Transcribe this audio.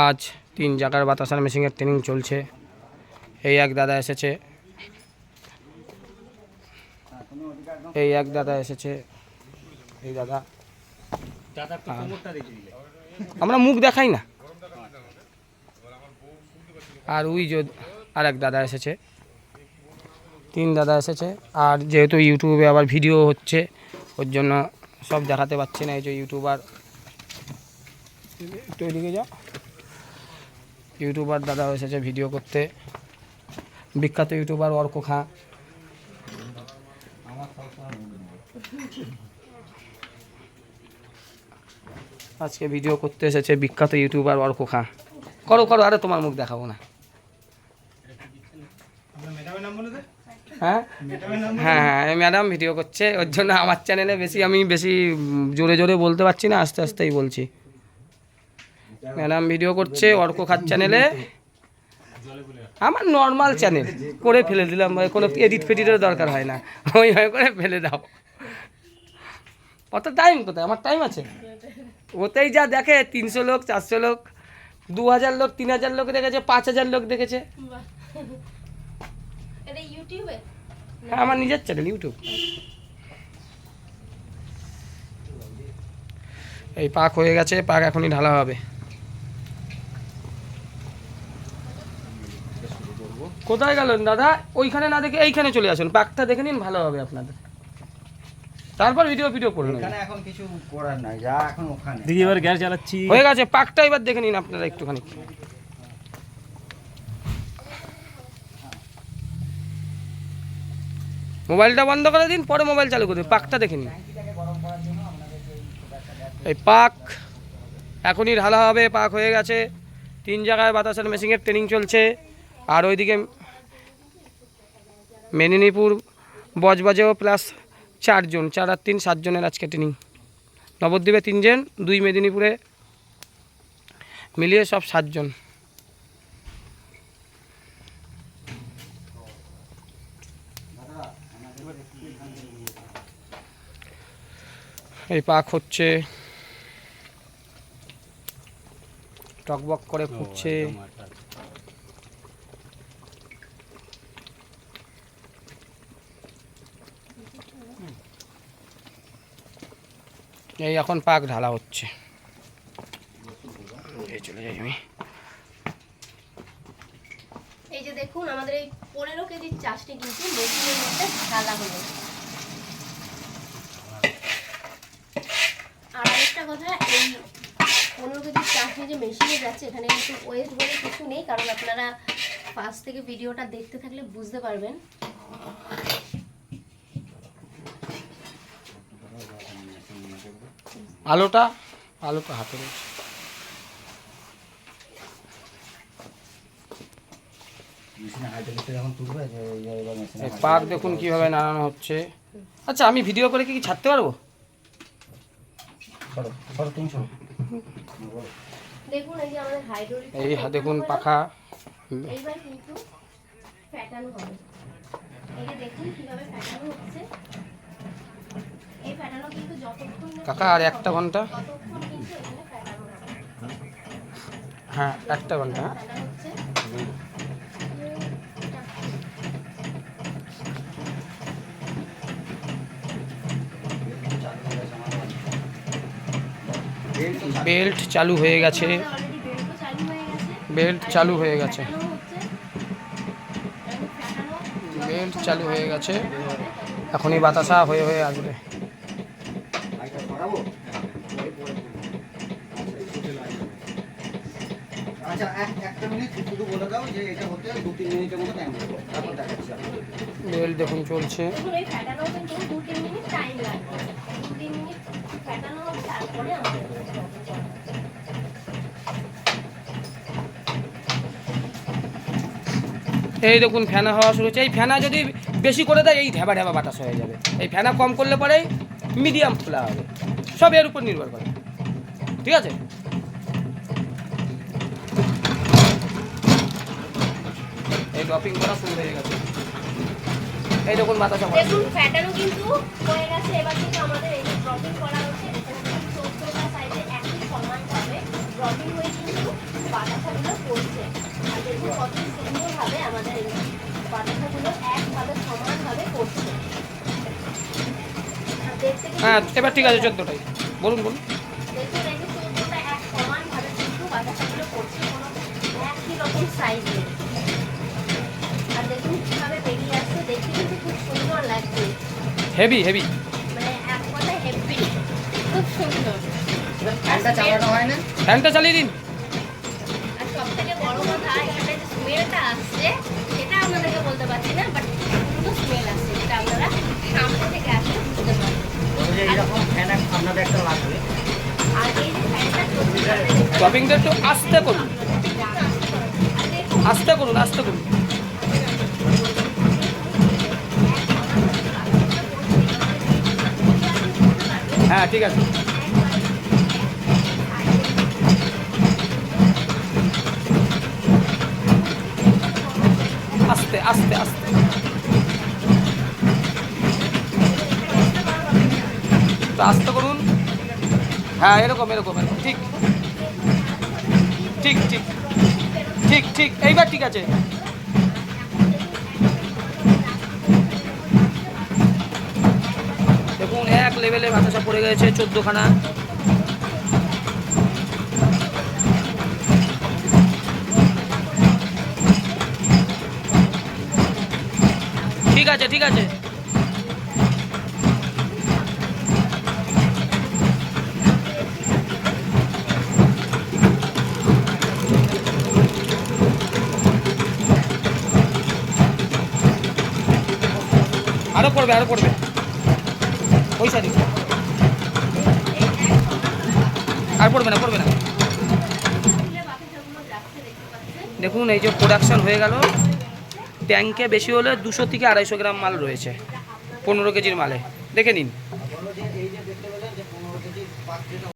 আজ 3 জায়গার বাতাসার মেশিনের ট্রেনিং চলছে। এই এক দাদা এসেছে, এই দাদা আমরা মুখ দেখাই না। আর ওই যে আর এক দাদা এসেছে, 3 দাদা এসেছে। আর যেহেতু ইউটিউবে আবার ভিডিও হচ্ছে ওর জন্য সব দেখাতে পারছি না। এই যে ইউটিউবার, একটু এদিকে যাও, ইউটিউবার দাদা এসেছে ভিডিও করতে, বিখ্যাত ইউটিউবার অর্ক খাঁ। আজকে ভিডিও করতে এসেছে বিখ্যাত ইউটিউবার অর্ক খাঁ। করো করো, আরে তোমার মুখ দেখাবো না। হ্যাঁ হ্যাঁ হ্যাঁ, ম্যাডাম ভিডিও করছে, ওর জন্য আমার চ্যানেলে আমি বেশি জোরে জোরে বলতে পারছি না, আস্তে আস্তেই বলছি। ম্যাডাম ভিডিও করছে অর্ক খাঁ চ্যানেলে, আমার নর্মাল চ্যানেল করে ফেলে দিলাম, কোনো এডিট ফেডিটের দরকার হয় না, ওইভাবে করে ফেলে দাও। অত টাইম কোথায়, আমার টাইম আছে। ওতেই যা দেখে 300 লোক, 400 লোক, 2000 লোক, 3000 লোক দেখেছে, 5000 লোক দেখেছে। হ্যাঁ, আমার নিজের চ্যানেল ইউটিউব। এই পাক হয়ে গেছে, পাক এখনই ঢালা হবে। কোথায় গেলেন দাদা? ওইখানে না দেখে এইখানে চলে আসুন, পাকটা দেখে নিন, ভালো হবে আপনাদের। তারপর ভিডিও করুন। এখানে এখন কিছু করার নাই, যা এখন ওখানে দিদি এবার গ্যাস জ্বালাচ্ছি, হয়ে গেছে। পাকটা এবার দেখে নিন আপনারা একটুখানি। মোবাইলটা বন্ধ করে দিন, পরে মোবাইল চালু করে দিন, পাকটা দেখে নিন। এই পাক এখনই ঢালা হবে, পাক হয়ে গেছে। 3 জায়গায় বাতাসার মেশিনের ট্রেনিং চলছে। আর ওইদিকে মেদিনীপুর বজবাজেও প্লাস 4 জন, 4 আর 3 7 জনের আজকে ট্রেনিং। নবদ্বীপে 3 জন, 2 মেদিনীপুরে, মিলিয়ে সব 7 জন। এই পাক হচ্ছে, টকবক করে ফুটছে। এই এখন পাক ঢালা হচ্ছে। চলে যাই আমি। এই যে দেখুন, আমাদের এই 15 কেজির চাষটি কিন্তু মেশিনের মধ্যে ঢালা হলো। আর আরেকটা কথা, এই 15 কেজির চাষটি যে মেশিনে যাচ্ছে, এখানে কিন্তু ওয়েস্ট বলে কিছু নেই, কারণ আপনারা ফার্স্ট থেকে ভিডিওটা দেখতে থাকলে বুঝতে পারবেন। আলোটা হাতে রয়েছে। পাক দেখুন কিভাবে নাড়ানো হচ্ছে। আচ্ছা, আমি ভিডিও করে কি ছাড়তে পারবো? দেখুন, এই যে আমাদের হাইড্রোলিক, এই দেখুন পাখা। এইবার কিন্তু ফ্যাটানো হবে। এই যে দেখুন কিভাবে ফ্যাটানো হচ্ছে। এই ফ্যাটানো কিন্তু যতক্ষণ কাকা আর 1 ঘন্টা, ততক্ষণ কিন্তু এখানে ফ্যাটানো হবে। হ্যাঁ 1 ঘন্টা। ফ্যাটানো হচ্ছে। বেল্ট চালু হয়ে গেছে, বেল্ট চালু হয়ে গেছে, বেল্ট চালু হয়ে গেছে। এখনই বাতাসা হয়ে হয়ে আসবে। আচ্ছা, একটা মিনিট শুধু বলে দাও যে এটা হতে 2-3 মিনিটের মতো টাইম লাগবে, তারপর দেখাচ্ছি। বেল্ট দেখুন চলছে। দেখুন, এই ফ্যাটানো কিন্তু 2-3 মিনিট টাইম লাগবে। 2-3 মিনিট ফ্যাটানো হবে, তারপরে আমরা এই দেখুন ফ্যানা হওয়া শুরু হচ্ছে। এই ফ্যানা যদি বেশি করে দেয়, এই ঢেবা ঢেবা বাতাস হয়ে যাবে। এই ফ্যানা কম করলে পরে মিডিয়াম খোলা হবে। সব এর উপর নির্ভর করে, ঠিক আছে? এই ড্রপিং করা শুরু হয়ে গেছে। এই দেখুন বাতাসা, দেখুন ফ্যাটানো কিন্তু হয়ে গেছে। এবার কিন্তু আমাদের এই যে ড্রপিং করা হচ্ছে, এখানে 14টা সাইডে একই সমান ভাবে ড্রপিং হয়ে কিন্তু বাতাসাগুলো পড়ছে। আর দেখুন কত সুন্দরভাবে আমাদের এই বাতাসাগুলো একভাবে সমানভাবে পড়ছে। আর দেখতে কিন্তু হ্যাঁ এবার ঠিক আছে 14টাই বলুন বলুন। দেখুন এই যে 14টা এক সমানভাবে কিন্তু বাতাসাগুলো পড়ছে, কোনো একই রকম সাইজ নেই। আর দেখুন কিভাবে বেরিয়ে আসছে, দেখতে কিন্তু খুব সুন্দর লাগছে, হেভি হেভি। মানে এক কথায় হেভি, খুব সুন্দর। ফ্যানটা চালানো হয় না? ফ্যানটা চালিয়ে দিন। আর সব থেকে বড় কথা এখানে যে স্মেলটা আসছে সেটা আপনাদেরকে বলতে পারছি না, বাট সুন্দর স্মেল আসছে, যেটা আপনারা সামনে থেকে আসলে বুঝতে পারবেন। বলবো যে এইরকম ফ্যান আপনাদের একটা লাগবে। আর এই যে ফ্যানটা চলছে, ড্রপিংটা একটু আস্তে করুন, আস্তে করুন, আস্তে করুন। হ্যাঁ ঠিক আছে। আস্তে আস্তে আস্তে। তো আস্তে করুন। হ্যাঁ এরকম এরকম এরকম ঠিক ঠিক ঠিক ঠিক ঠিক এইবার ঠিক আছে। দেখুন এক লেভেলে বাতাসা পড়ে গেছে 14খানা। ঠিক আছে ঠিক আছে। আরো পড়বে আরো পড়বে ওই সাইডে। আর পড়বে না পড়বে না। দেখুন এই যে প্রোডাকশন হয়ে গেল, ট্যাঙ্কে বেশি হলে 200 থেকে 250 গ্রাম মাল রয়েছে 15 কেজির মালে, দেখে নিন।